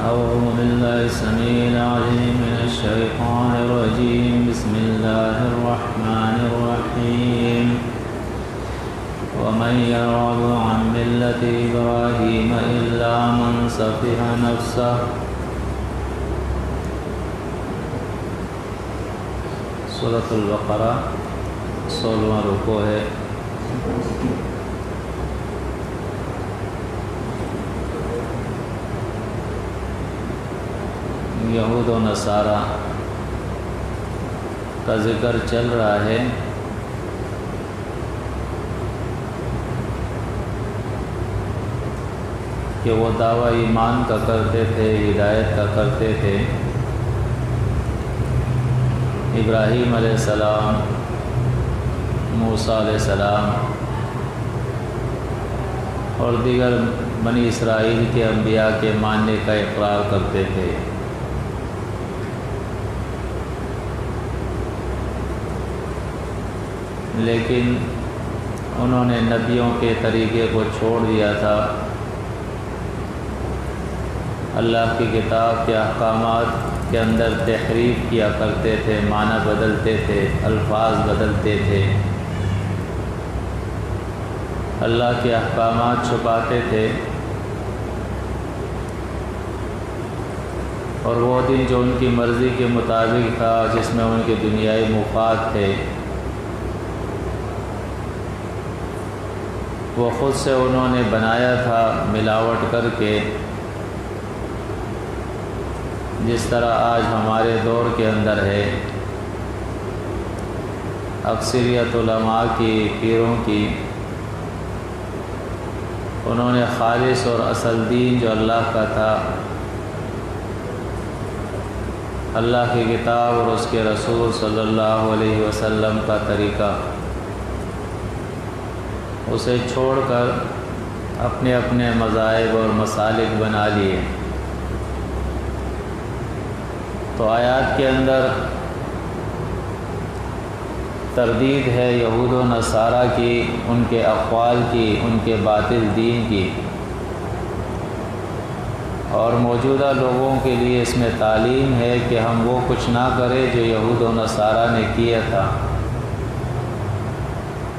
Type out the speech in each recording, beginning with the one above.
أعوذ بالله السميع العليم من الشيطان الرجيم. بسم الله الرحمن الرحيم. ومن يرغب عن ملة إبراهيم إلا من سفه نفسه. سورۃ البقرہ 16واں رکوع ہے. یہود و نصارہ کا ذکر چل رہا ہے. کہ وہ دعویٰ ایمان کا کرتے تھے، ہدایت کا کرتے تھے. ابراہیم علیہ السلام، موسیٰ علیہ السلام اور دیگر بنی اسرائیل کے انبیاء کے ماننے کا اقرار کرتے تھے. لیکن انہوں نے نبیوں کے طریقے کو چھوڑ دیا تھا. اللہ کی کتاب کے احکامات کے اندر تحریف کیا کرتے تھے، معنی بدلتے تھے، الفاظ بدلتے تھے، اللہ کے احکامات چھپاتے تھے. اور وہ دن جو ان کی مرضی کے مطابق تھا، جس میں ان کے دنیائی مفاد تھے، وہ خود سے انہوں نے بنایا تھا ملاوٹ کر کے. جس طرح آج ہمارے دور کے اندر ہے، اکثریت علماء کی، پیروں کی، انہوں نے خالص اور اصل دین جو اللہ کا تھا، اللہ کی کتاب اور اس کے رسول صلی اللہ علیہ وسلم کا طریقہ، اسے چھوڑ کر اپنے اپنے مذاہب اور مسالک بنا لیے. تو آیات کے اندر تردید ہے یہود و نصارہ کی، ان کے اقوال کی، ان کے باطل دین کی، اور موجودہ لوگوں کے لیے اس میں تعلیم ہے کہ ہم وہ کچھ نہ کریں جو یہود و نصارہ نے کیا تھا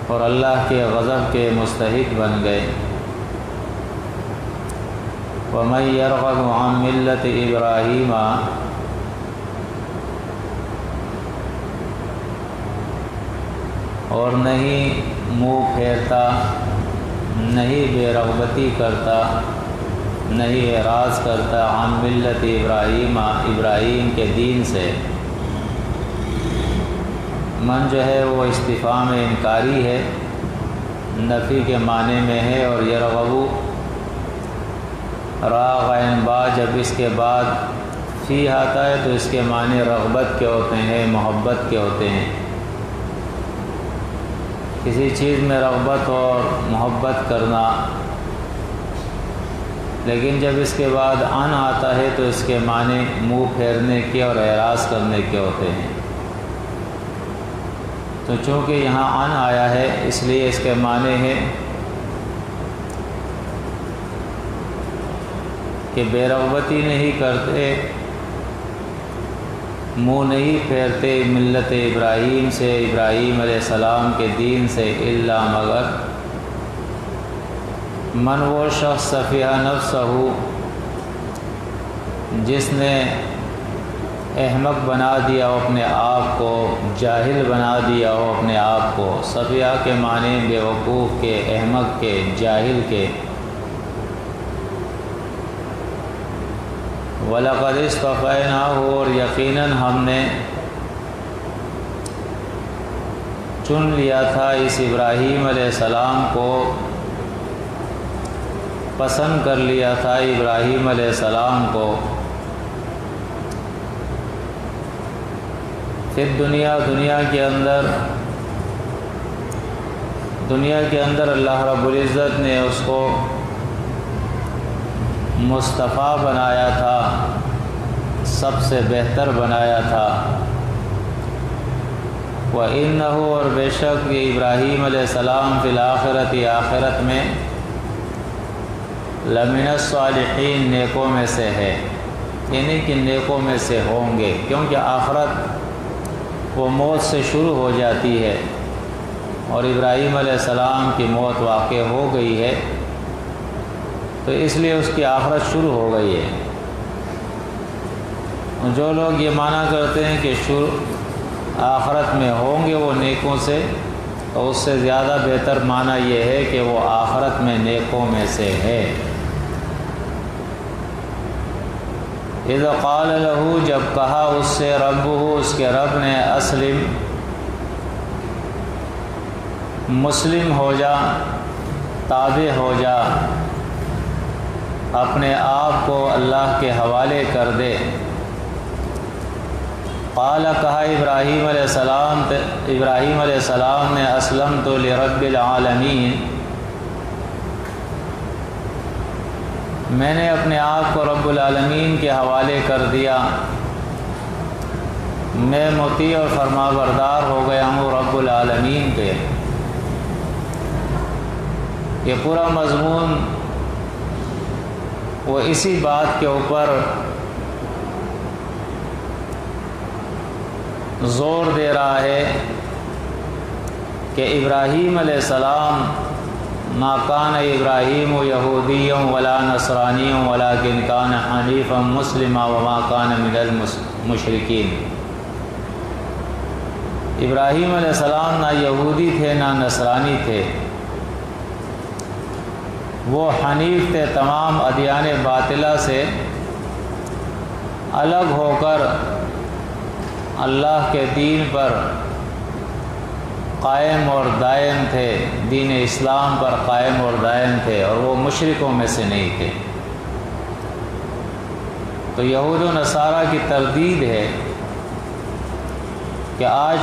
اور اللہ کے غضب کے مستحق بن گئے. وَمَن يَرْغَبُ عَن مِّلَّةِ إِبْرَاهِيمَ، اور نہیں منہ پھیرتا، نہیں بے رغبتی کرتا، نہیں اعراض کرتا عن ملت ابراہیم، ابراہیم کے دین سے. من جو ہے وہ استفہام انکاری ہے، نفی کے معنی میں ہے. اور یرغبو را غین با جب اس کے بعد فی آتا ہے تو اس کے معنی رغبت کے ہوتے ہیں، محبت کے ہوتے ہیں. کسی چیز میں رغبت اور محبت کرنا. لیکن جب اس کے بعد ان آتا ہے تو اس کے معنی منہ پھیرنے کے اور اعراض کرنے کے ہوتے ہیں. تو چونکہ یہاں ان آیا ہے، اس لیے اس کے معنی ہے کہ بے رغبتی نہیں کرتے، منہ نہیں پھیرتے ملت ابراہیم سے، ابراہیم علیہ السلام کے دین سے، الا مگر من وہ شخص سفیہ نفسہ، جس نے احمق بنا دیا ہو اپنے آپ کو، جاہل بنا دیا ہو اپنے آپ کو. سفیہ کے معنی بے وقوف کے، احمق کے، جاہل کے. وَلَقَدِ اصْطَفَيْنَاهُ، اور یقیناً ہم نے چن لیا تھا اس ابراہیم علیہ السلام کو، پسند کر لیا تھا ابراہیم علیہ السلام کو. پھر دنیا کے اندر اللہ رب العزت نے اس کو مصطفیٰ بنایا تھا، سب سے بہتر بنایا تھا. وَإِنَّهُ، اور بے شک یہ ابراہیم علیہ السلام فی الآخرۃ، آخرت میں لمن الصالحین، نیکوں میں سے ہے. انہی کے نیکوں میں سے ہوں گے، کیونکہ آخرت وہ موت سے شروع ہو جاتی ہے اور ابراہیم علیہ السلام کی موت واقع ہو گئی ہے، تو اس لیے اس کی آخرت شروع ہو گئی ہے۔ جو لوگ یہ مانا کرتے ہیں کہ آخرت میں ہوں گے وہ نیکوں سے، تو اس سے زیادہ بہتر معنی یہ ہے کہ وہ آخرت میں نیکوں میں سے ہے۔ اذ قال له، جب کہا اس سے ربہ، اس کے رب نے، اسلم، مسلم ہو جا، تابع ہو جا، اپنے آپ کو اللہ کے حوالے کر دے۔ قال، کہا ابراہیم علیہ السلام نے، اسلمت لرب العالمین، میں نے اپنے آپ کو رب العالمین کے حوالے کر دیا، میں مطیع اور فرما بردار ہو گیا ہوں رب العالمین کے۔ یہ پورا مضمون وہ اسی بات کے اوپر زور دے رہا ہے کہ ابراہیم علیہ السلام ما کان ابراہیم یہودی ولا نصرانی ولکن کان حنیفا مسلما وما کان من المشرکین۔ ابراہیم علیہ السلام نہ یہودی تھے نہ نصرانی تھے، وہ حنیف تھے، تمام ادیان باطلہ سے الگ ہو کر اللہ کے دین پر قائم اور دائم تھے، دین اسلام پر قائم اور دائم تھے، اور وہ مشرکوں میں سے نہیں تھے۔ تو یہود و نصارہ کی تردید ہے کہ آج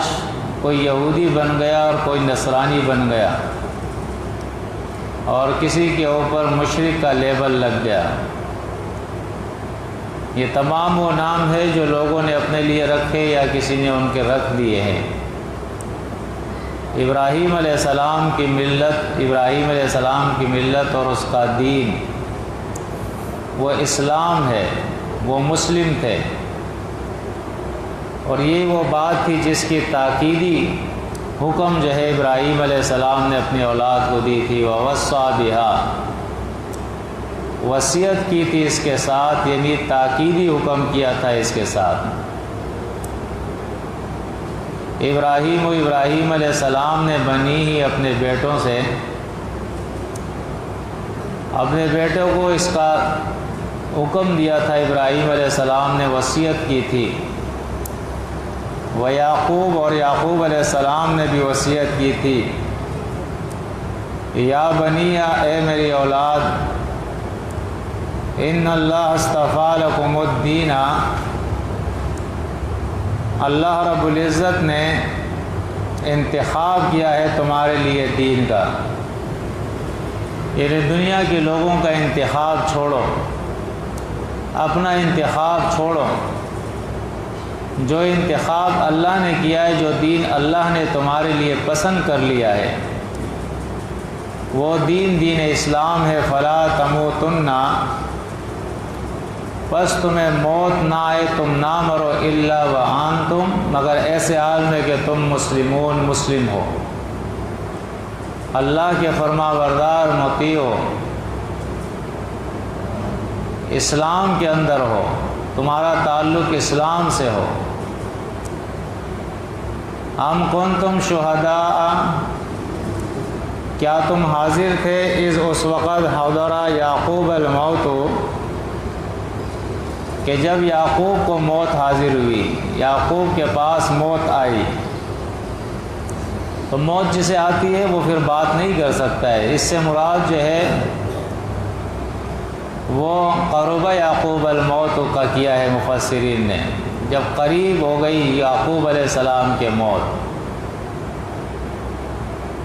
کوئی یہودی بن گیا اور کوئی نصرانی بن گیا اور کسی کے اوپر مشرک کا لیبل لگ گیا۔ یہ تمام وہ نام ہے جو لوگوں نے اپنے لیے رکھے یا کسی نے ان کے رکھ دیے ہیں۔ ابراہیم علیہ السلام کی ملت اور اس کا دین وہ اسلام ہے، وہ مسلم تھے، اور یہ وہ بات تھی جس کی تاکیدی حکم جو ہے ابراہیم علیہ السلام نے اپنی اولاد کو دی تھی۔ ووصّى بها، وصیت کی تھی اس کے ساتھ، یعنی تاکیدی حکم کیا تھا اس کے ساتھ۔ ابراہیم علیہ السلام نے بنی ہی اپنے بیٹوں سے، اپنے بیٹوں کو اس کا حکم دیا تھا، ابراہیم علیہ السلام نے وصیت کی تھی۔ ویعقوب، اور یعقوب علیہ السلام نے بھی وصیت کی تھی، یا بنی، اے میری اولاد، ان اللہ اصطفیٰ لکم الدین، اللہ رب العزت نے انتخاب کیا ہے تمہارے لیے دین کا، یعنی دنیا کے لوگوں کا انتخاب چھوڑو، اپنا انتخاب چھوڑو، جو انتخاب اللہ نے کیا ہے، جو دین اللہ نے تمہارے لیے پسند کر لیا ہے، وہ دین اسلام ہے۔ فلا تموتن، بس تمہیں موت نہ آئے، تم نہ مرو، الا وانتم، مگر ایسے حال میں کہ تم مسلم ہو، اللہ کے فرما بردار مطیع ہو، اسلام کے اندر ہو، تمہارا تعلق اسلام سے ہو۔ ام کنتم شہداء، کیا تم حاضر تھے، اذ اس وقت حضر یعقوب الموت، کہ جب یعقوب کو موت حاضر ہوئی، یعقوب کے پاس موت آئی۔ تو موت جسے آتی ہے وہ پھر بات نہیں کر سکتا ہے، اس سے مراد جو ہے وہ قرب یعقوب الموت کا کیا ہے مفسرین نے، جب قریب ہو گئی یعقوب علیہ السلام کے موت،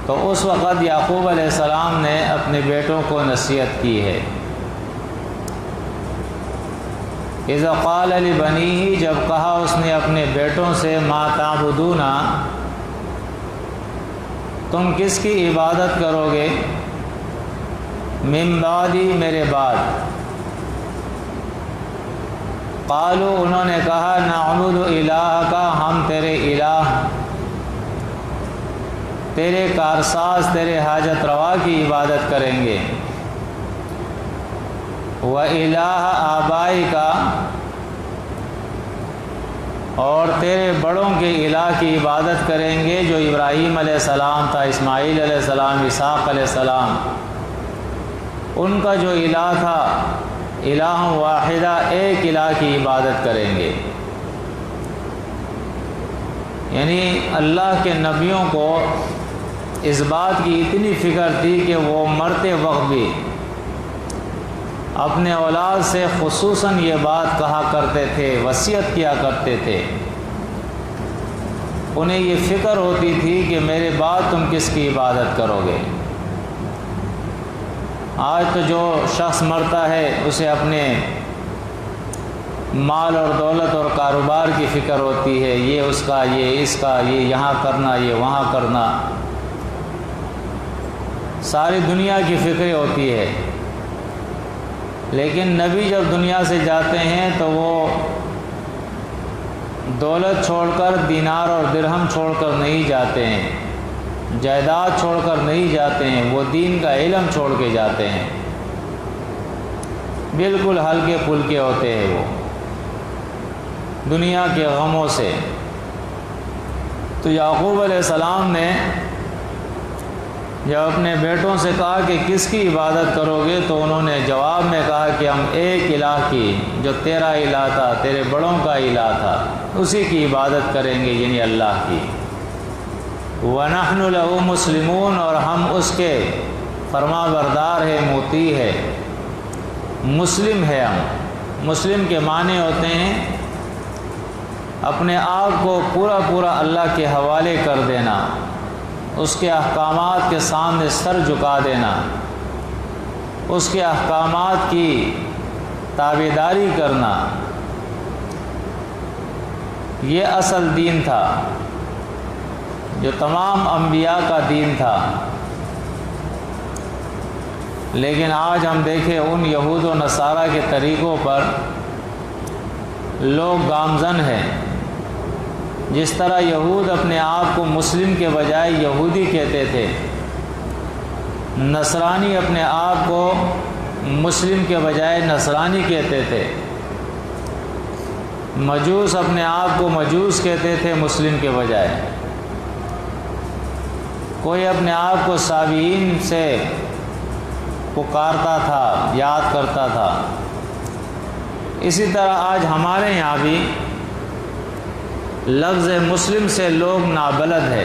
تو اس وقت یعقوب علیہ السلام نے اپنے بیٹوں کو نصیحت کی ہے۔ اذ قال لبنیہ، جب کہا اس نے اپنے بیٹوں سے، ما تعبدون، تم کس کی عبادت کرو گے، من بعدی، میرے بعد، قالوا انہوں نے کہا نعبد الہک ہم تیرے الہ، تیرے کارساز، تیرے حاجت روا کی عبادت کریں گے، وَإِلَٰهَ آبَائِكَ اور تیرے بڑوں کے الہ کی عبادت کریں گے جو ابراہیم علیہ السلام تھا، اسماعیل علیہ السلام، اسحاق علیہ السلام، ان کا جو الہ تھا الہ واحدہ، ایک الہ کی عبادت کریں گے۔ یعنی اللہ کے نبیوں کو اس بات کی اتنی فکر تھی کہ وہ مرتے وقت بھی اپنے اولاد سے خصوصاً یہ بات کہا کرتے تھے، وصیت کیا کرتے تھے۔ انہیں یہ فکر ہوتی تھی کہ میرے بعد تم کس کی عبادت کرو گے۔ آج تو جو شخص مرتا ہے اسے اپنے مال اور دولت اور کاروبار کی فکر ہوتی ہے، یہ اس کا، یہ اس کا، یہ یہاں کرنا، یہ وہاں کرنا، ساری دنیا کی فکر ہوتی ہے۔ لیکن نبی جب دنیا سے جاتے ہیں تو وہ دولت چھوڑ کر، دینار اور درہم چھوڑ کر نہیں جاتے ہیں، جائیداد چھوڑ کر نہیں جاتے ہیں، وہ دین کا علم چھوڑ کے جاتے ہیں۔ بالکل ہلکے پھلکے ہوتے ہیں وہ دنیا کے غموں سے۔ تو یعقوب علیہ السلام نے جب اپنے بیٹوں سے کہا کہ کس کی عبادت کرو گے، تو انہوں نے جواب میں کہا کہ ہم ایک الہ کی، جو تیرا الہ تھا، تیرے بڑوں کا الہ تھا، اسی کی عبادت کریں گے، یعنی اللہ کی۔ وَنَحْنُ لَهُ مُسْلِمُونَ اور ہم اس کے فرما بردار ہے، مطیع ہے، مسلم ہے۔ ہم مسلم کے معنی ہوتے ہیں اپنے آپ کو پورا پورا اللہ کے حوالے کر دینا، اس کے احکامات کے سامنے سر جھکا دینا، اس کے احکامات کی تابعداری کرنا، یہ اصل دین تھا جو تمام انبیاء کا دین تھا۔ لیکن آج ہم دیکھیں ان یہود و نصارہ کے طریقوں پر لوگ گامزن ہیں۔ جس طرح یہود اپنے آپ کو مسلم کے بجائے یہودی کہتے تھے، نصرانی اپنے آپ کو مسلم کے بجائے نصرانی کہتے تھے، مجوس اپنے آپ کو مجوس کہتے تھے مسلم کے بجائے، کوئی اپنے آپ کو صابئین سے پکارتا تھا، یاد کرتا تھا۔ اسی طرح آج ہمارے یہاں بھی لفظ مسلم سے لوگ نابلد ہے،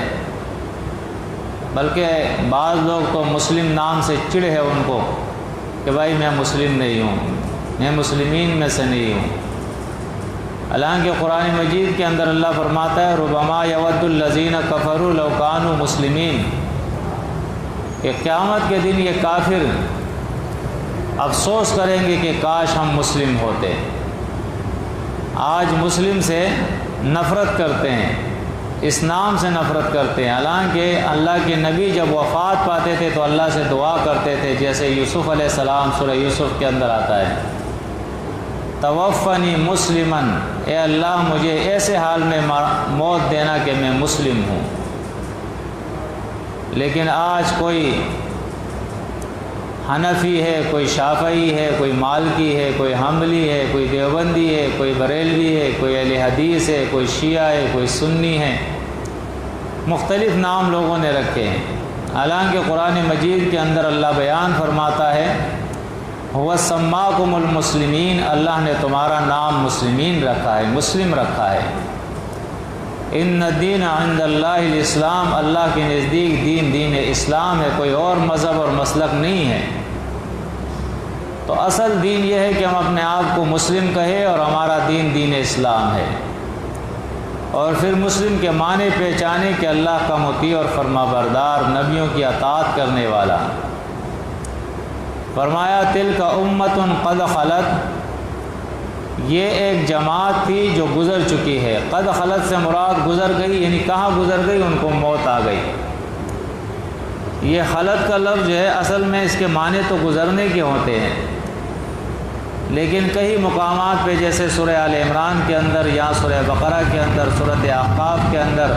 بلکہ بعض لوگ تو مسلم نام سے چڑ ہے ان کو کہ بھائی میں مسلم نہیں ہوں، میں مسلمین میں سے نہیں ہوں۔ حالانکہ قرآن مجید کے اندر اللہ فرماتا ہے ربما یود الذین کفروا لو کانوا مسلمین، کہ قیامت کے دن یہ کافر افسوس کریں گے کہ کاش ہم مسلم ہوتے۔ آج مسلم سے نفرت کرتے ہیں، اس نام سے نفرت کرتے ہیں، حالانکہ اللہ کے نبی جب وفات پاتے تھے تو اللہ سے دعا کرتے تھے، جیسے یوسف علیہ السلام سورہ یوسف کے اندر آتا ہے توفنی مسلمن، اے اللہ مجھے ایسے حال میں موت دینا کہ میں مسلم ہوں۔ لیکن آج کوئی حنفی ہے، کوئی شافعی ہے، کوئی مالکی ہے، کوئی حنبلی ہے، کوئی دیوبندی ہے، کوئی بریلوی ہے، کوئی اہل حدیث ہے، کوئی شیعہ ہے، کوئی سنی ہے، مختلف نام لوگوں نے رکھے ہیں۔ حالانکہ قرآن مجید کے اندر اللہ بیان فرماتا ہے هو سماکم المسلمین، اللہ نے تمہارا نام مسلمین رکھا ہے، مسلم رکھا ہے۔ ان الدین عند اللہ الاسلام، اللہ کے نزدیک دین اسلام ہے، کوئی اور مذہب اور مسلک نہیں ہے۔ تو اصل دین یہ ہے کہ ہم اپنے آپ کو مسلم کہیں اور ہمارا دین اسلام ہے، اور پھر مسلم کے معنی پہچانے کہ اللہ کا مطیع اور فرما بردار، نبیوں کی اطاعت کرنے والا۔ فرمایا تلک امت قد خلت، یہ ایک جماعت تھی جو گزر چکی ہے۔ قد خلت سے مراد گزر گئی، یعنی کہاں گزر گئی، ان کو موت آ گئی۔ یہ خلت کا لفظ جو ہے اصل میں اس کے معنی تو گزرنے کے ہوتے ہیں، لیکن کئی مقامات پہ جیسے سورہ آل عمران کے اندر یا سورہ بقرہ کے اندر، سورۃ احقاف کے اندر،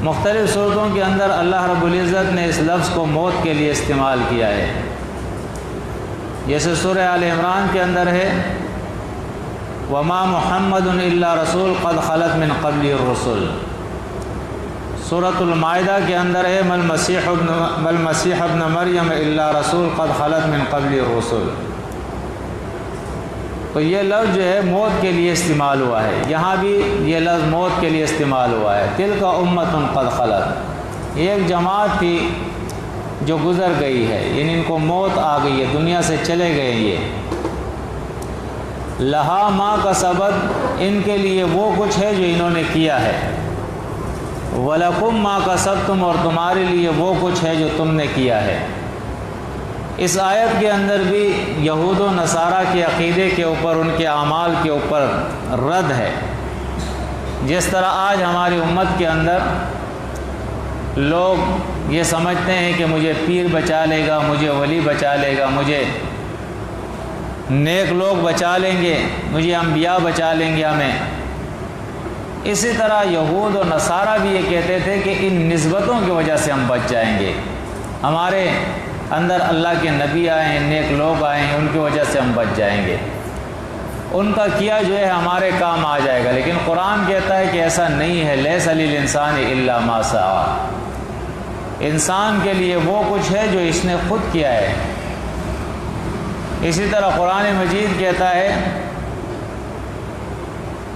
مختلف صورتوں کے اندر اللہ رب العزت نے اس لفظ کو موت کے لیے استعمال کیا ہے۔ جیسے سورہ آل عمران کے اندر ہے وما محمد الا رسول قد خلت من قبلہ الرسل۔ سورۃ المائدہ کے اندر ہے مل مسیح ابن مریم الا رسول قد خلت من قبلہ الرسل۔ تو یہ لفظ جو ہے موت کے لیے استعمال ہوا ہے، یہاں بھی یہ لفظ موت کے لیے استعمال ہوا ہے۔ تلک امۃ قد خلت، یہ ایک جماعت تھی جو گزر گئی ہے، یعنی ان کو موت آ گئی ہے، دنیا سے چلے گئے یہ۔ لہا ما کسبت، ان کے لیے وہ کچھ ہے جو انہوں نے کیا ہے۔ ولکم ما کسبتم، اور تمہارے لیے وہ کچھ ہے جو تم نے کیا ہے۔ اس آیت کے اندر بھی یہود و نصارہ کے عقیدے کے اوپر، ان کے اعمال کے اوپر رد ہے۔ جس طرح آج ہماری امت کے اندر لوگ یہ سمجھتے ہیں کہ مجھے پیر بچا لے گا، مجھے ولی بچا لے گا، مجھے نیک لوگ بچا لیں گے، مجھے انبیاء بچا لیں گے ہمیں۔ اسی طرح یہود و نصارہ بھی یہ کہتے تھے کہ ان نسبتوں کی وجہ سے ہم بچ جائیں گے، ہمارے اندر اللہ کے نبی آئے ہیں، نیک لوگ آئے ہیں، ان کی وجہ سے ہم بچ جائیں گے، ان کا کیا جو ہے ہمارے کام آ جائے گا۔ لیکن قرآن کہتا ہے کہ ایسا نہیں ہے، لیس للانسان الا ما سعی، انسان کے لیے وہ کچھ ہے جو اس نے خود کیا ہے۔ اسی طرح قرآن مجید کہتا ہے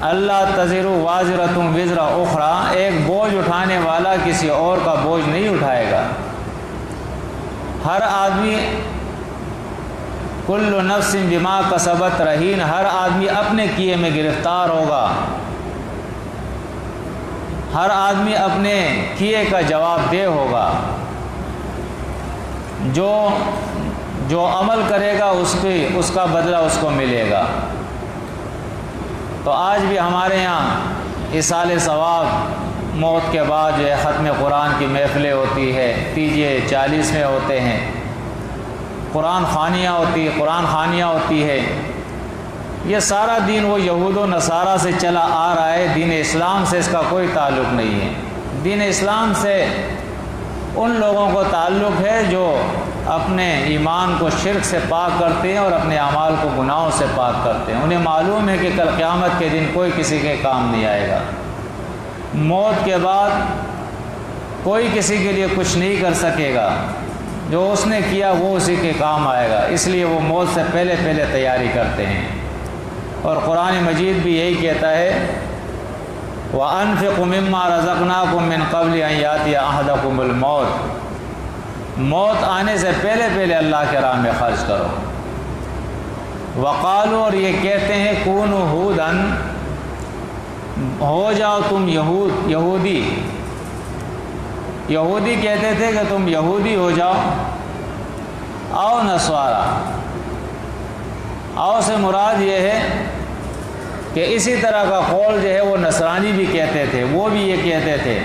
اللہ تزر وازرۃ وزر اخری، ایک بوجھ اٹھانے والا کسی اور کا بوجھ نہیں اٹھائے گا۔ ہر آدمی کل نفس بما کسبت رہین، ہر آدمی اپنے کیے میں گرفتار ہوگا، ہر آدمی اپنے کیے کا جواب دہ ہوگا۔ جو عمل کرے گا اس کا بدلہ اس کو ملے گا۔ تو آج بھی ہمارے یہاں ایصال ثواب، موت کے بعد جو ہے ختم قرآن کی محفلیں ہوتی ہے، تیجے 40 میں ہوتے ہیں، قرآن خوانیاں ہوتی ہے۔ یہ سارا دین وہ یہود و نصارہ سے چلا آ رہا ہے، دین اسلام سے اس کا کوئی تعلق نہیں ہے۔ دین اسلام سے ان لوگوں کو تعلق ہے جو اپنے ایمان کو شرک سے پاک کرتے ہیں اور اپنے اعمال کو گناہوں سے پاک کرتے ہیں۔ انہیں معلوم ہے کہ کل قیامت کے دن کوئی کسی کے کام نہیں آئے گا، موت کے بعد کوئی کسی کے لیے کچھ نہیں کر سکے گا، جو اس نے کیا وہ اسی کے کام آئے گا، اس لیے وہ موت سے پہلے تیاری کرتے ہیں۔ اور قرآن مجید بھی یہی کہتا ہے وَأَنفِقُوا مِمَّا رَزَقْنَاكُم مِّن قَبْلِ أَن يَأْتِيَ أَحَدَكُمُ الْمَوْتُ، موت آنے سے پہلے اللہ کے راہ میں خرچ کرو۔ وقالوا، اور یہ کہتے ہیں کونوا ہودن، ہو جاؤ تم یہودی کہتے تھے کہ تم یہودی ہو جاؤ، او نصارا، او سے مراد یہ ہے کہ اسی طرح کا قول جو ہے وہ نصرانی بھی کہتے تھے، وہ بھی یہ کہتے تھے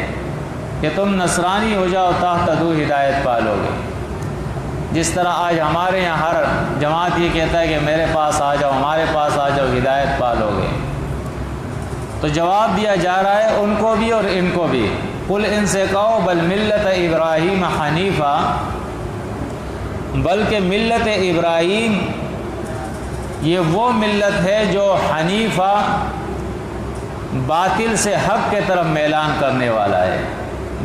کہ تم نصرانی ہو جاؤ تہتدوا، ہدایت پالو گے۔ جس طرح آج ہمارے یہاں ہر جماعت یہ کہتا ہے کہ میرے پاس آ جاؤ، ہمارے پاس آ جاؤ، ہدایت پالو گے۔ تو جواب دیا جا رہا ہے ان کو بھی اور ان کو بھی، قل ان سے کہو بل ملت ابراہیم حنیفہ، بلکہ ملت ابراہیم یہ وہ ملت ہے جو حنیفہ، باطل سے حق کے طرف میلان کرنے والا ہے،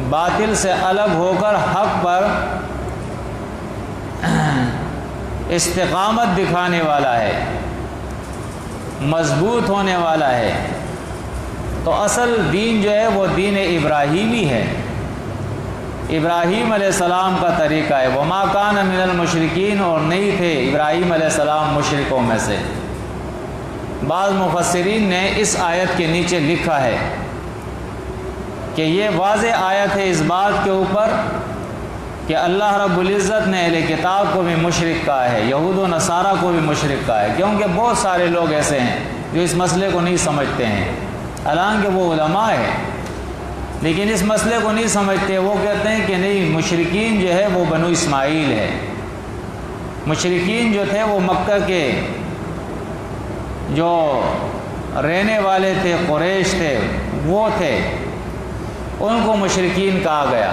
باطل سے الگ ہو کر حق پر استقامت دکھانے والا ہے، مضبوط ہونے والا ہے۔ تو اصل دین جو ہے وہ دین ابراہیمی ہے، ابراہیم علیہ السلام کا طریقہ ہے۔ وما کان من المشرکین، اور نہیں تھے ابراہیم علیہ السلام مشرکوں میں سے۔ بعض مفسرین نے اس آیت کے نیچے لکھا ہے کہ یہ واضح آیت ہے اس بات کے اوپر کہ اللہ رب العزت نے اہل کتاب کو بھی مشرک کہا ہے، یہود و نصارہ کو بھی مشرک کہا ہے، کیونکہ بہت سارے لوگ ایسے ہیں جو اس مسئلے کو نہیں سمجھتے ہیں، حالانکہ وہ علماء ہیں لیکن اس مسئلے کو نہیں سمجھتے۔ وہ کہتے ہیں کہ نہیں، مشرکین جو ہے وہ بنو اسماعیل ہے، مشرکین جو تھے وہ مکہ کے جو رہنے والے تھے قریش تھے وہ تھے، ان کو مشرکین کہا گیا۔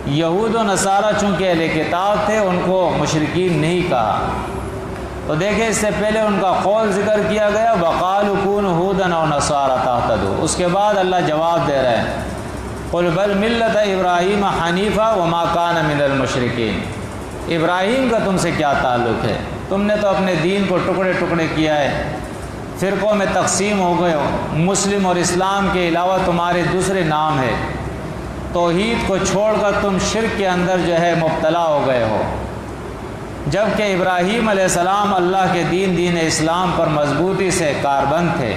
یہود و نصارہ چونکہ اہل کتاب تھے ان کو مشرکین نہیں کہا۔ تو دیکھیں اس سے پہلے ان کا قول ذکر کیا گیا وَقَالُوا كُونُوا هُودًا أَوْ نَصَارَىٰ تَهْتَدُوا، اس کے بعد اللہ جواب دے رہے ہیں قُلْ بَلْ مِلَّةَ إِبْرَاهِيمَ حَنِيفًا وَمَا كَانَ مِنَ الْمُشْرِكِينَ۔ ابراہیم کا تم سے کیا تعلق ہے؟ تم نے تو اپنے دین کو ٹکڑے ٹکڑے کیا ہے، فرقوں میں تقسیم ہو گئے ہو، مسلم اور اسلام کے علاوہ تمہارے دوسرے نام ہے، توحید کو چھوڑ کر تم شرک کے اندر جو ہے مبتلا ہو گئے ہو، جبکہ ابراہیم علیہ السلام اللہ کے دین اسلام پر مضبوطی سے کاربند تھے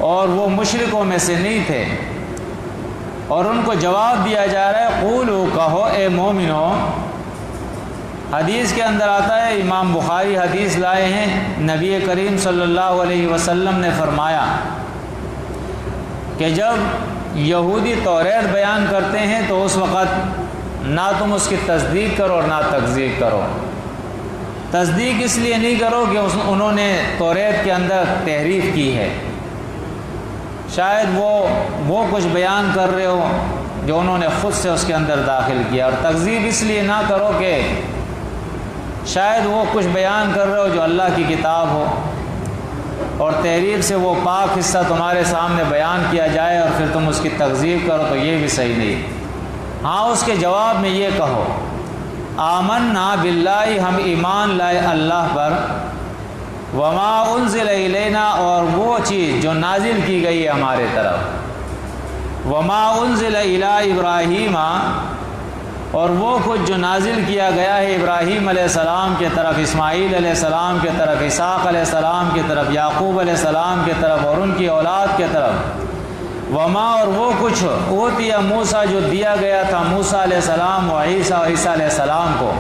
اور وہ مشرکوں میں سے نہیں تھے۔ اور ان کو جواب دیا جا رہا ہے قولوا، کہو اے مومنو۔ حدیث کے اندر آتا ہے، امام بخاری حدیث لائے ہیں، نبی کریم صلی اللہ علیہ وسلم نے فرمایا کہ جب یہودی توریت بیان کرتے ہیں تو اس وقت نہ تم اس کی تصدیق کرو اور نہ تکذیب کرو۔ تصدیق اس لیے نہیں کرو کہ انہوں نے توریت کے اندر تحریف کی ہے، شاید وہ کچھ بیان کر رہے ہو جو انہوں نے خود سے اس کے اندر داخل کیا، اور تکذیب اس لیے نہ کرو کہ شاید وہ کچھ بیان کر رہے ہو جو اللہ کی کتاب ہو اور تحریف سے وہ پاک حصہ تمہارے سامنے بیان کیا جائے اور پھر تم اس کی تکذیب کرو، تو یہ بھی صحیح نہیں۔ ہاں اس کے جواب میں یہ کہو آمنا باللہ، ہم ایمان لائے اللہ پر، وما انزل الینا، اور وہ چیز جو نازل کی گئی ہے ہمارے طرف، وما انزل الی ابراہیم، اور وہ کچھ جو نازل کیا گیا ہے ابراہیم علیہ السلام کے طرف، اسماعیل علیہ السلام کے طرف، اسحاق علیہ السلام کے طرف، یعقوب علیہ السلام کے طرف اور ان کی اولاد کے طرف، وما، اور وہ کچھ اوتی موسیٰ، جو دیا گیا تھا موسیٰ علیہ السلام و عیسیٰ علیہ السلام کو،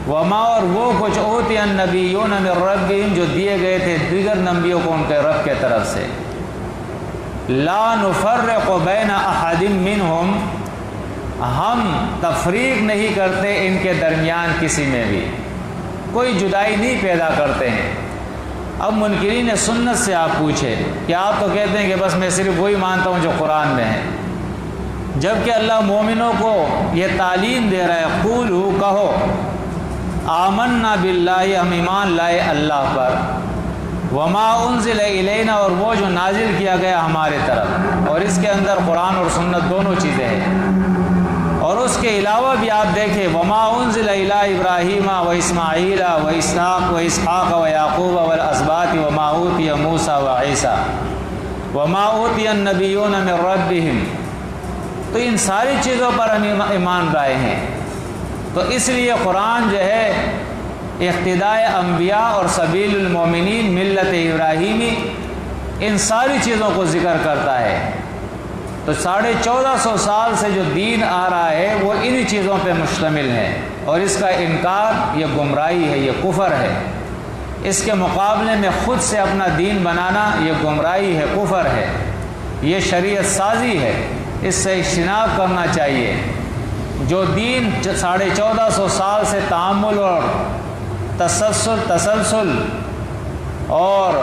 وما، اور وہ کچھ اوتی النبیون من ربہم، جو دیے گئے تھے دیگر نبیوں کو ان کے رب کے طرف سے، لا نفرق بین احد منہم، ہم تفریق نہیں کرتے ان کے درمیان کسی میں بھی، کوئی جدائی نہیں پیدا کرتے ہیں۔ اب منکرین سنت سے آپ پوچھے کہ آپ تو کہتے ہیں کہ بس میں صرف وہی مانتا ہوں جو قرآن میں ہے، جبکہ اللہ مومنوں کو یہ تعلیم دے رہا ہے قولوا، کہو آمنا باللہ، ہم ایمان لائے اللہ پر، وما انزل الینا، اور وہ جو نازل کیا گیا ہمارے طرف، اور اس کے اندر قرآن اور سنت دونوں چیزیں ہیں۔ اور اس کے علاوہ بھی آپ دیکھیں وما انزل الی ابراہیم و اسماعیل و اسحاق و یعقوب والاسباط وما اوتی موسیٰ و عیسیٰ وما اوتی النبیون من ربہم، تو ان ساری چیزوں پر ہم ایمان لائے ہیں۔ تو اس لیے قرآن جو ہے اقتداء انبیاء اور سبیل المومنین ملت ابراہیمی ان ساری چیزوں کو ذکر کرتا ہے۔ تو 1450 سال سے جو دین آ رہا ہے وہ ان چیزوں پہ مشتمل ہے، اور اس کا انکار یہ گمراہی ہے، یہ کفر ہے۔ اس کے مقابلے میں خود سے اپنا دین بنانا یہ گمراہی ہے، کفر ہے، یہ شریعت سازی ہے، اس سے اجتناب کرنا چاہیے۔ جو دین 1450 سال سے تعامل اور تسلسل اور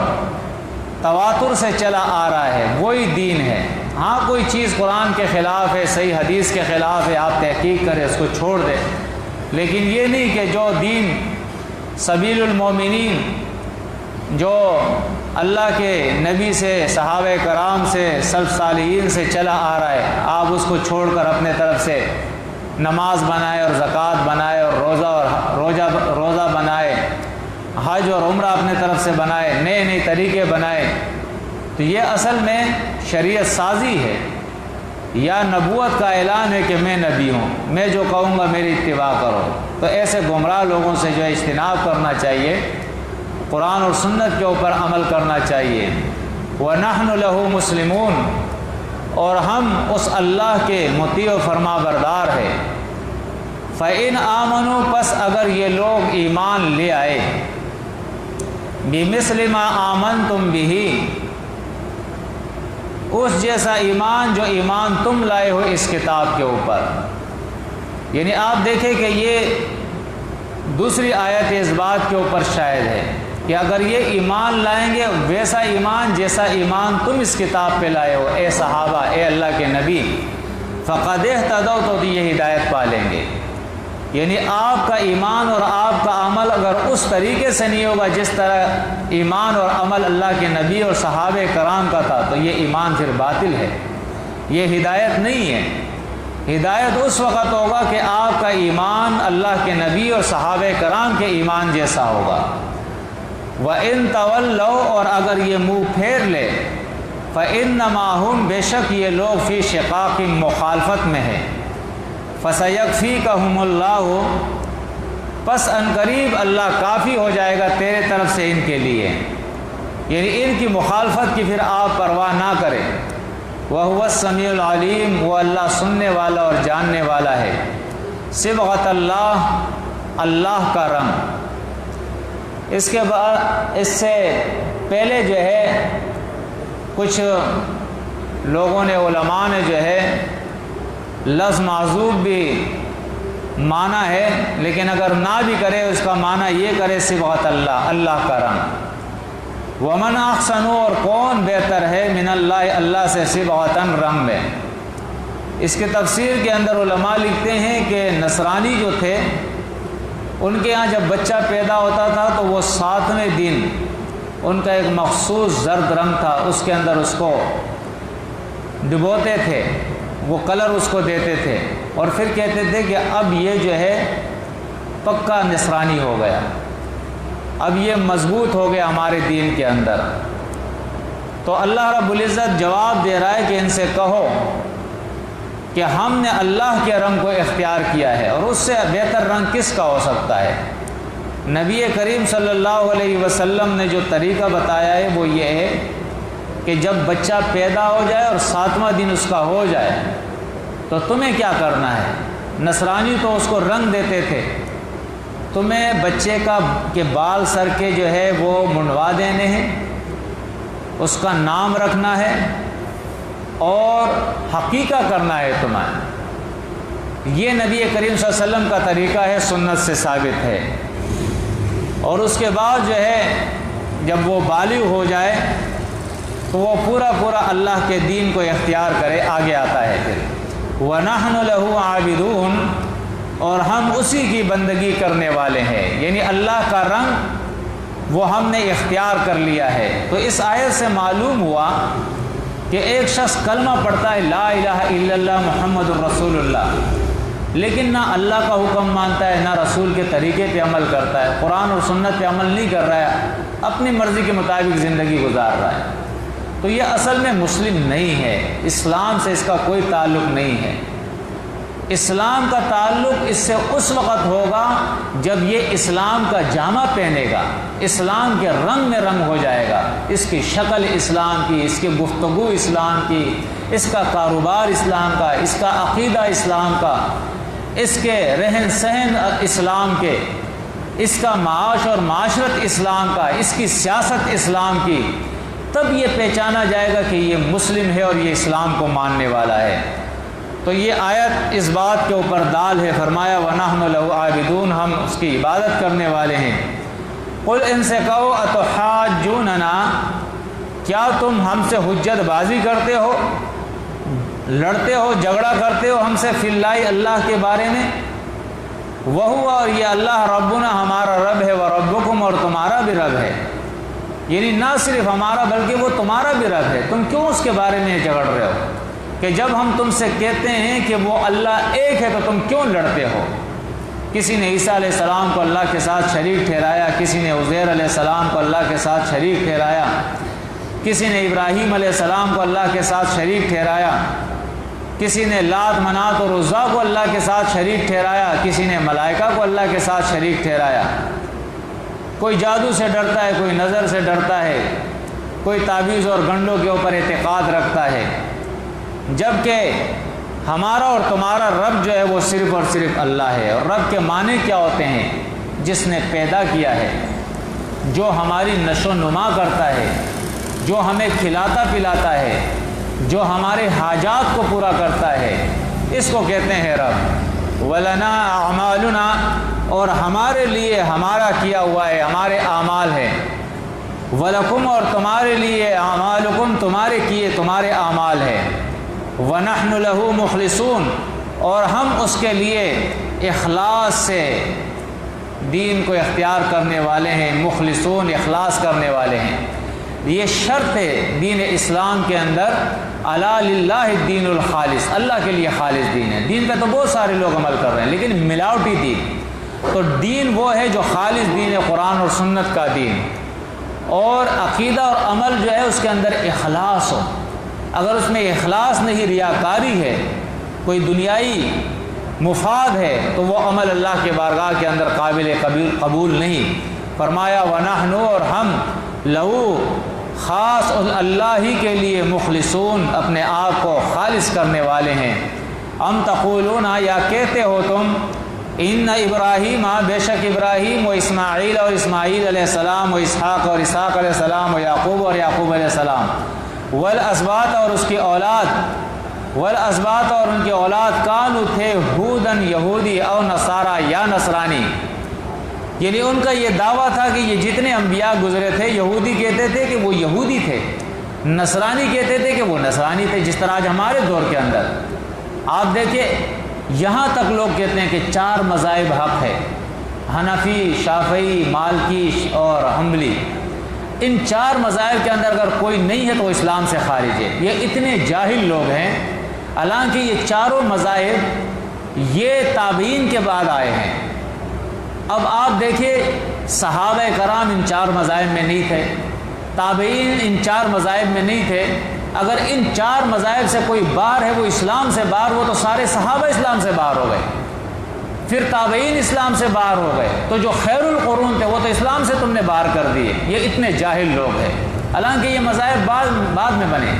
تواتر سے چلا آ رہا ہے وہی دین ہے۔ ہاں کوئی چیز قرآن کے خلاف ہے، صحیح حدیث کے خلاف ہے، آپ تحقیق کریں، اس کو چھوڑ دیں، لیکن یہ نہیں کہ جو دین سبیل المومنین جو اللہ کے نبی سے، صحابہ کرام سے، سلف صالحین سے چلا آ رہا ہے، آپ اس کو چھوڑ کر اپنے طرف سے نماز بنائے اور زکوٰۃ بنائے اور روزہ بنائے، حج اور عمرہ اپنے طرف سے بنائے، نئے طریقے بنائے، تو یہ اصل میں شریعت سازی ہے، یا نبوت کا اعلان ہے کہ میں نبی ہوں، میں جو کہوں گا میری اتباع کرو۔ تو ایسے گمراہ لوگوں سے جو ہے اجتناب کرنا چاہیے، قرآن اور سنت کے اوپر عمل کرنا چاہیے۔ وَنَحْنُ لَهُ مُسْلِمُونَ، اور ہم اس اللہ کے مطیع و فرما بردار ہے۔ فَإِنْ آمَنُوا، پس اگر یہ لوگ ایمان لے آئے، بِمِثْلِ مَا آمَنْتُمْ بِهِ، اس جیسا ایمان جو ایمان تم لائے ہو اس کتاب کے اوپر، یعنی آپ دیکھیں کہ یہ دوسری آیت اس بات کے اوپر شاہد ہے کہ اگر یہ ایمان لائیں گے ویسا ایمان جیسا ایمان تم اس کتاب پہ لائے ہو اے صحابہ، اے اللہ کے نبی، فقد اہتدوا، تو یہ ہدایت پا لیں گے۔ یعنی آپ کا ایمان اور آپ کا عمل اگر اس طریقے سے نہیں ہوگا جس طرح ایمان اور عمل اللہ کے نبی اور صحابہ کرام کا تھا، تو یہ ایمان پھر باطل ہے، یہ ہدایت نہیں ہے۔ ہدایت اس وقت ہوگا کہ آپ کا ایمان اللہ کے نبی اور صحابہ کرام کے ایمان جیسا ہوگا۔ وَإِن تَوَلَّوْا، اور اگر یہ منہ پھیر لے، فَإِنَّمَا هُمْ، بے شک یہ لوگ فی شقاق، مخالفت میں ہے، فَسَيَكْفِيكَهُمُ اللَّهُ، پس ان قریب اللہ کافی ہو جائے گا تیرے طرف سے ان کے لیے، یعنی ان کی مخالفت کی پھر آپ پرواہ نہ کریں۔ وَهُوَ السَّمِيعُ الْعَلِيمُ، وہ اللہ سننے والا اور جاننے والا ہے۔ صبغۃ اللہ، اللہ کا رنگ۔ اس کے بعد، اس سے پہلے جو ہے کچھ لوگوں نے، علماء نے جو ہے لفظ معذوب بھی مانا ہے، لیکن اگر نہ بھی کرے اس کا معنی یہ کرے صبغۃ اللہ، اللہ کا رنگ۔ ومن احسن، اور کون بہتر ہے من اللہ، اللہ سے صبغۃً، رنگ میں۔ اس کے تفسیر کے اندر علماء لکھتے ہیں کہ نصرانی جو تھے ان کے ہاں جب بچہ پیدا ہوتا تھا تو وہ 7ویں دن ان کا ایک مخصوص زرد رنگ تھا، اس کے اندر اس کو ڈبوتے تھے، وہ کلر اس کو دیتے تھے، اور پھر کہتے تھے کہ اب یہ جو ہے پکا نصرانی ہو گیا، اب یہ مضبوط ہو گیا ہمارے دین کے اندر۔ تو اللہ رب العزت جواب دے رہا ہے کہ ان سے کہو کہ ہم نے اللہ کے رنگ کو اختیار کیا ہے، اور اس سے بہتر رنگ کس کا ہو سکتا ہے؟ نبی کریم صلی اللہ علیہ وسلم نے جو طریقہ بتایا ہے وہ یہ ہے کہ جب بچہ پیدا ہو جائے اور 7واں دن اس کا ہو جائے تو تمہیں کیا کرنا ہے؟ نصرانی تو اس کو رنگ دیتے تھے، تمہیں بچے کے بال سر کے جو ہے وہ منڈوا دینے ہیں، اس کا نام رکھنا ہے اور حقیقہ کرنا ہے تمہیں۔ یہ نبی کریم صلی اللہ علیہ وسلم کا طریقہ ہے، سنت سے ثابت ہے۔ اور اس کے بعد جو ہے جب وہ بالغ ہو جائے تو وہ پورا اللہ کے دین کو اختیار کرے، آگے آتا ہے پھر وَنَحْنُ لَهُ عَابِدُونَ، اور ہم اسی کی بندگی کرنے والے ہیں، یعنی اللہ کا رنگ وہ ہم نے اختیار کر لیا ہے۔ تو اس آیت سے معلوم ہوا کہ ایک شخص کلمہ پڑھتا ہے لا الہ الا اللہ محمد الرسول اللہ، لیکن نہ اللہ کا حکم مانتا ہے، نہ رسول کے طریقے پہ عمل کرتا ہے، قرآن اور سنت پہ عمل نہیں کر رہا ہے، اپنی مرضی کے مطابق زندگی گزار رہا ہے، تو یہ اصل میں مسلم نہیں ہے، اسلام سے اس کا کوئی تعلق نہیں ہے۔ اسلام کا تعلق اس سے اس وقت ہوگا جب یہ اسلام کا جامہ پہنے گا، اسلام کے رنگ میں رنگ ہو جائے گا، اس کی شکل اسلام کی، اس کی گفتگو اسلام کی، اس کا کاروبار اسلام کا، اس کا عقیدہ اسلام کا، اس کے رہن سہن اسلام کے، اس کا معاش اور معاشرت اسلام کا، اس کی سیاست اسلام کی، تب یہ پہچانا جائے گا کہ یہ مسلم ہے اور یہ اسلام کو ماننے والا ہے۔ تو یہ آیت اس بات کے اوپر دال ہے، فرمایا وَنَحْنُ لَهُ عَابِدُونَ، ہم اس کی عبادت کرنے والے ہیں۔ قُلْ ان سے کہو أَتُحَاجُّونَنَا، کیا تم ہم سے حجت بازی کرتے ہو، لڑتے ہو، جھگڑا کرتے ہو ہم سے فی اللہ، اللہ کے بارے میں؟ وَهُوَ، اور یہ اللہ ربنا، ہمارا رب ہے، وَرَبُّكُمْ، اور تمہارا بھی رب ہے، یعنی نہ صرف ہمارا بلکہ وہ تمہارا بھی رب ہے، تم کیوں اس کے بارے میں جھگڑ رہے ہو؟ کہ جب ہم تم سے کہتے ہیں کہ وہ اللہ ایک ہے تو تم کیوں لڑتے ہو؟ کسی نے عیسیٰ علیہ السلام کو اللہ کے ساتھ شریک ٹھہرایا، کسی نے عزیر علیہ السلام کو اللہ کے ساتھ شریک ٹھہرایا، کسی نے ابراہیم علیہ السلام کو اللہ کے ساتھ شریک ٹھہرایا، کسی نے لات منات اور عزا کو اللہ کے ساتھ شریک ٹھہرایا، کسی نے ملائکہ کو اللہ کے ساتھ شریک ٹھہرایا۔ کوئی جادو سے ڈرتا ہے، کوئی نظر سے ڈرتا ہے، کوئی تعویذ اور گنڈوں کے اوپر اعتقاد رکھتا ہے، جبکہ ہمارا اور تمہارا رب جو ہے وہ صرف اور صرف اللہ ہے۔ اور رب کے معنی کیا ہوتے ہیں؟ جس نے پیدا کیا ہے، جو ہماری نشو و نما کرتا ہے، جو ہمیں کھلاتا پلاتا ہے، جو ہمارے حاجات کو پورا کرتا ہے، اس کو کہتے ہیں رب۔ وَلَنَا أَعْمَالُنَا، اور ہمارے لیے ہمارا کیا ہوا ہے، ہمارے اعمال ہیں، وَلَكُمْ، اور تمہارے لیے اعمالکم، تمہارے کیے تمہارے اعمال ہیں، وَنَحْنُ لَهُ مُخْلِصُونَ، اور ہم اس کے لیے اخلاص سے دین کو اختیار کرنے والے ہیں، مخلصون، اخلاص کرنے والے ہیں۔ یہ شرط ہے دین اسلام کے اندر، الا للہ الدین الخالص، اللہ کے لیے خالص دین ہے۔ دین پہ تو بہت سارے لوگ عمل کر رہے ہیں لیکن ملاوٹی دین، تو دین وہ ہے جو خالص دین ہے، قرآن اور سنت کا دین، اور عقیدہ اور عمل جو ہے اس کے اندر اخلاص ہو۔ اگر اس میں اخلاص نہیں، ریاکاری ہے، کوئی دنیائی مفاد ہے، تو وہ عمل اللہ کے بارگاہ کے اندر قابل قبول نہیں۔ فرمایا وَنَحْنُ، اور ہم لہو، خاص اللہ ہی کے لیے، مخلصون، اپنے آپ کو خالص کرنے والے ہیں۔ ام تقولون، یا کہتے ہو تم، ان ابراہیم، بے شک ابراہیم، و اسماعیل، اور اسماعیل علیہ السلام، و اسحاق، اور اسحاق علیہ السلام، و یعقوب، اور یعقوب علیہ السلام، والاسباط، اور اس کی اولاد، والاسباط، اور ان کی اولاد، کانوا، تھے، ہودن، یہودی، او نصارا، یا نصرانی، یعنی ان کا یہ دعویٰ تھا کہ یہ جتنے انبیاء گزرے تھے، یہودی کہتے تھے کہ وہ یہودی تھے، نصرانی کہتے تھے کہ وہ نصرانی تھے، جس طرح آج ہمارے دور کے اندر آپ دیکھیں یہاں تک لوگ کہتے ہیں کہ 4 مذاہب حق ہے، حنفی، شافعی، مالکی اور حنبلی۔ ان 4 مذاہب کے اندر اگر کوئی نہیں ہے تو وہ اسلام سے خارج ہے۔ یہ اتنے جاہل لوگ ہیں، حالانکہ یہ چاروں مذاہب یہ تابعین کے بعد آئے ہیں۔ اب آپ دیکھیے صحابہ کرام ان 4 مذاہب میں نہیں تھے، تابعین ان 4 مذاہب میں نہیں تھے۔ اگر ان 4 مذاہب سے کوئی باہر ہے، وہ اسلام سے باہر، وہ تو سارے صحابہ اسلام سے باہر ہو گئے، پھر تابعین اسلام سے باہر ہو گئے، تو جو خیر القرون تھے وہ تو اسلام سے تم نے باہر کر دیے۔ یہ اتنے جاہل لوگ ہیں، حالانکہ یہ مذاہب بعد میں بنے۔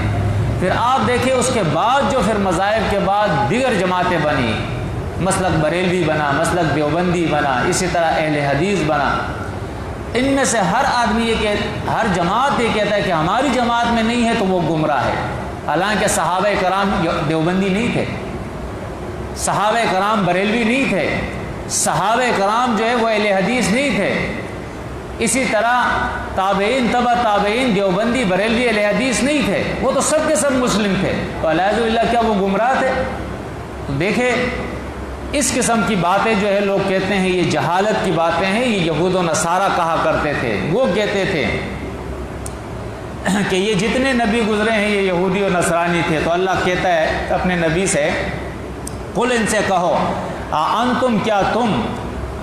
پھر آپ دیکھیں اس کے بعد جو پھر مذاہب کے بعد دیگر جماعتیں بنی، مسلک بریلوی بنا، مسلک دیوبندی بنا، اسی طرح اہل حدیث بنا۔ ان میں سے ہر آدمی ہر جماعت یہ کہتا ہے کہ ہماری جماعت میں نہیں ہے تو وہ گمراہ ہے، حالانکہ صحابہ کرام دیوبندی نہیں تھے، صحابہ کرام بریلوی نہیں تھے، صحابہ کرام جو ہے وہ اہل حدیث نہیں تھے، اسی طرح تابعین، تبع تابعین، دیوبندی، بریلوی، اہل حدیث نہیں تھے، وہ تو سب کے سب مسلم تھے، تو اعوذ باللہ کیا وہ گمراہ تھے؟ تو دیکھیں اس قسم کی باتیں جو ہے لوگ کہتے ہیں یہ جہالت کی باتیں ہیں، یہ یہود و نصارہ کہا کرتے تھے۔ وہ کہتے تھے کہ یہ جتنے نبی گزرے ہیں یہ یہودی و نصرانی تھے، تو اللہ کہتا ہے اپنے نبی سے، قل، ان سے کہو، انتم، کیا تم،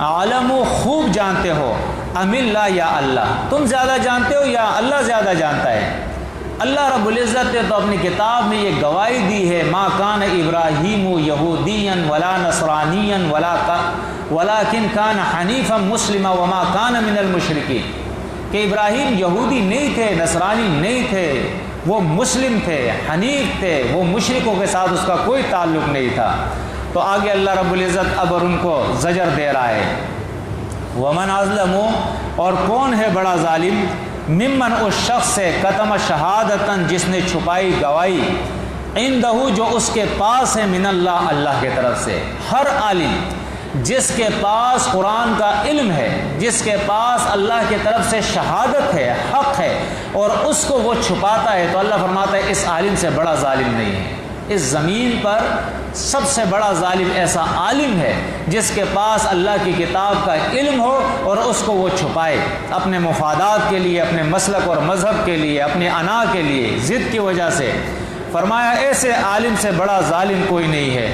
عالم، خوب جانتے ہو، ام اللہ، یا اللہ، تم زیادہ جانتے ہو یا اللہ زیادہ جانتا ہے؟ اللہ رب العزت نے تو اپنی کتاب میں یہ گواہی دی ہے، ما کان ابراہیم یہودیا ولا نصرانیا ولکن کان حنیفا مسلما وما کان من المشرکین، کہ ابراہیم یہودی نہیں تھے، نصرانی نہیں تھے، وہ مسلم تھے، حنیف تھے، وہ مشرکوں کے ساتھ اس کا کوئی تعلق نہیں تھا۔ تو آگے اللہ رب العزت اب اور ان کو زجر دے رہا ہے، ومن اظلم، اور کون ہے بڑا ظالم، ممن، اس شخص سے، کتم شہادتن، جس نے چھپائی گواہی، عندہ، جو اس کے پاس ہے، من اللہ، اللہ کی طرف سے۔ ہر عالم جس کے پاس قرآن کا علم ہے، جس کے پاس اللہ کی طرف سے شہادت ہے، حق ہے، اور اس کو وہ چھپاتا ہے، تو اللہ فرماتا ہے اس عالم سے بڑا ظالم نہیں ہے۔ اس زمین پر سب سے بڑا ظالم ایسا عالم ہے جس کے پاس اللہ کی کتاب کا علم ہو اور اس کو وہ چھپائے، اپنے مفادات کے لیے، اپنے مسلک اور مذہب کے لیے، اپنے انا کے لیے، ضد کی وجہ سے۔ فرمایا ایسے عالم سے بڑا ظالم کوئی نہیں ہے۔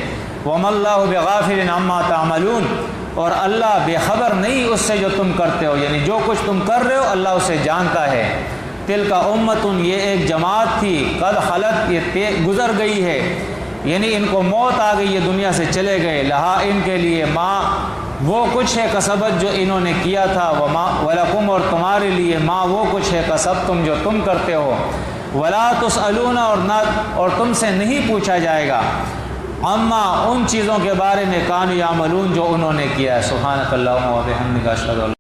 وَمَا اللَّهُ بِغَافِلٍ عَمَّا تَعْمَلُونَ، اور اللہ بے خبر نہیں اس سے جو تم کرتے ہو، یعنی جو کچھ تم کر رہے ہو اللہ اسے جانتا ہے۔ تِلْكَ أُمَّةٌ، یہ ایک جماعت تھی، قد خلت، یہ گزر گئی ہے، یعنی ان کو موت آ گئی، یہ دنیا سے چلے گئے، لہا، ان کے لیے، ماں، وہ کچھ ہے، کسبت، جو انہوں نے کیا تھا، وَلَكُمْ، اور تمہارے لیے، ماں، وہ کچھ ہے، کسبتم، جو تم کرتے ہو، وَلَا تُسْأَلُونَ، اور تم سے نہیں پوچھا جائے گا، اما، ان چیزوں کے بارے میں، کانوا یعملون، جو انہوں نے کیا ہے۔ سبحانک اللہم و بحمدک، اشہد ان